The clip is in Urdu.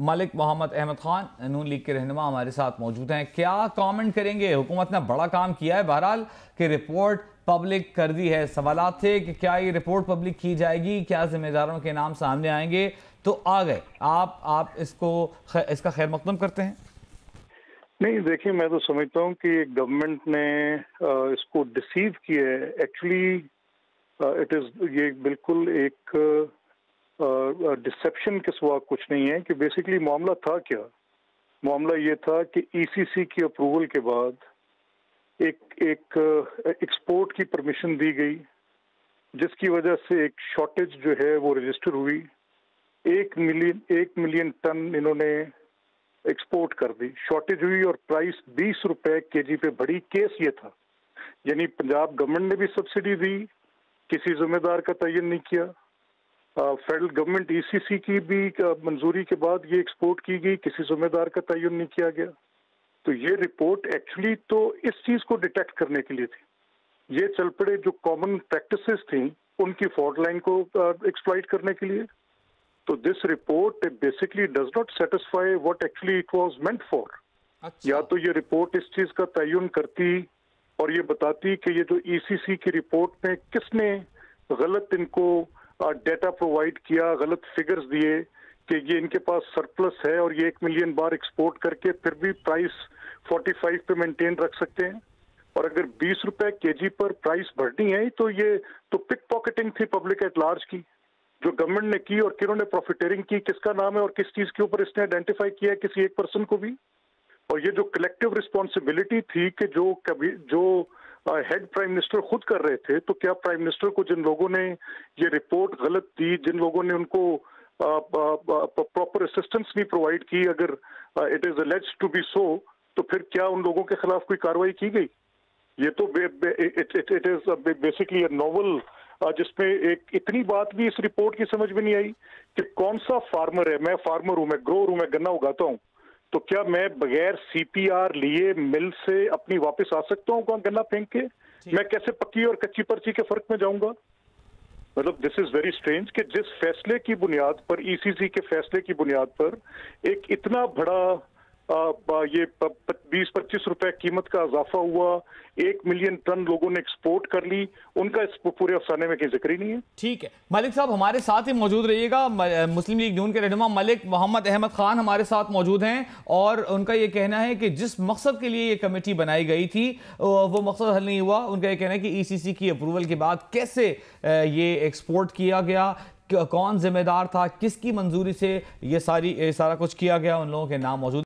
ملک محمد احمد خان نون لیگ کے رہنما ہمارے ساتھ موجود ہیں. کیا کامنٹ کریں گے؟ حکومت نے بڑا کام کیا ہے بہرحال کہ رپورٹ پبلک کر دی ہے. سوالات تھے کہ کیا یہ رپورٹ پبلک کی جائے گی, کیا ذمہ داروں کے نام سامنے آئیں گے, تو آ گئے. آپ اس کا خیر مقدم کرتے ہیں؟ نہیں دیکھیں, میں تو سمجھتا ہوں کہ گورنمنٹ نے اس کو ڈسیو کیا ہے. ایکچولی یہ بالکل ایک ڈسیپشن کے سوا کچھ نہیں ہے کہ بیسیکلی معاملہ تھا کیا. معاملہ یہ تھا کہ ای سی سی کی اپروول کے بعد ایک ایکسپورٹ کی پرمیشن دی گئی, جس کی وجہ سے ایک شارٹیج جو ہے وہ رجسٹر ہوئی. 1 ملین ٹن انہوں نے ایکسپورٹ کر دی, شارٹیج ہوئی اور پرائس 20 روپے کے جی پہ بڑھی. کیس یہ تھا, یعنی پنجاب گورنمنٹ نے بھی سبسڈی دی, کسی ذمہ دار کا تعین نہیں کیا. فیڈرل گورنمنٹ ای سی سی کی بھی منظوری کے بعد یہ ایکسپورٹ کی گئی, کسی ذمہ دار کا تعین نہیں کیا گیا. تو یہ رپورٹ ایکچولی تو اس چیز کو ڈیٹیکٹ کرنے کے لیے تھی. یہ چل پڑے جو کامن پریکٹسز تھیں ان کی فالٹ لائن کو ایکسپلائٹ کرنے کے لیے. تو this report basically does not satisfy what actually it was meant for. یا تو یہ رپورٹ اس چیز کا تعین کرتی اور یہ بتاتی کہ یہ جو ای سی سی کی رپورٹ میں کس نے غلط ان کو ڈیٹا پرووائڈ کیا, غلط فگرز دیے کہ یہ ان کے پاس سرپلس ہے اور یہ 1 ملین بار ایکسپورٹ کر کے پھر بھی پرائس 45 پہ مینٹین رکھ سکتے ہیں. اور اگر 20 روپے کے جی پر پرائس بڑھنی ہے تو یہ تو پک پاکٹنگ تھی پبلک ایٹ لارج کی, جو گورنمنٹ نے کی. اور کنہوں نے پروفیٹیرنگ کی, کس کا نام ہے اور کس چیز کے اوپر اس نے آئیڈینٹیفائی کیا ہے کسی ایک پرسن کو بھی. اور یہ جو کلیکٹیو رسپانسبلٹی تھی کہ جو ہیڈ پرائم منسٹر خود کر رہے تھے, تو کیا پرائم منسٹر کو جن لوگوں نے یہ رپورٹ غلط دی, جن لوگوں نے ان کو پراپر اسسٹنس نہیں پرووائڈ کی, اگر it is alleged to be so, تو پھر کیا ان لوگوں کے خلاف کوئی کارروائی کی گئی؟ یہ تو it is basically a novel جس میں ایک اتنی بات بھی اس رپورٹ کی سمجھ میں نہیں آئی کہ کون سا فارمر ہے. میں فارمر ہوں, میں گروور ہوں, میں گنا اگاتا ہوں, تو کیا میں بغیر سی پی آر لیے مل سے اپنی واپس آ سکتا ہوں گنا پھینک کے؟ میں کیسے پکی اور کچی پرچی کے فرق میں جاؤں گا؟ مطلب دس از ویری اسٹرینج کہ جس فیصلے کی بنیاد پر, ای سی سی کے فیصلے کی بنیاد پر ایک اتنا بڑا یہ 20-25 روپے قیمت کا اضافہ ہوا, 1 ملین ٹن لوگوں نے ایکسپورٹ کر لی, ان کا اس پورے افسانے میں کہیں ذکر ہی نہیں ہے. ٹھیک ہے ملک صاحب, ہمارے ساتھ ہی موجود رہیے گا. مسلم لیگ نون کے رہنما ملک محمد احمد خان ہمارے ساتھ موجود ہیں, اور ان کا یہ کہنا ہے کہ جس مقصد کے لیے یہ کمیٹی بنائی گئی تھی وہ مقصد حل نہیں ہوا. ان کا یہ کہنا ہے کہ ای سی سی کی اپروول کے بعد کیسے یہ ایکسپورٹ کیا گیا, کون ذمہ دار تھا, کس کی منظوری سے یہ سارا کچھ کیا گیا, ان لوگوں کے نام موجود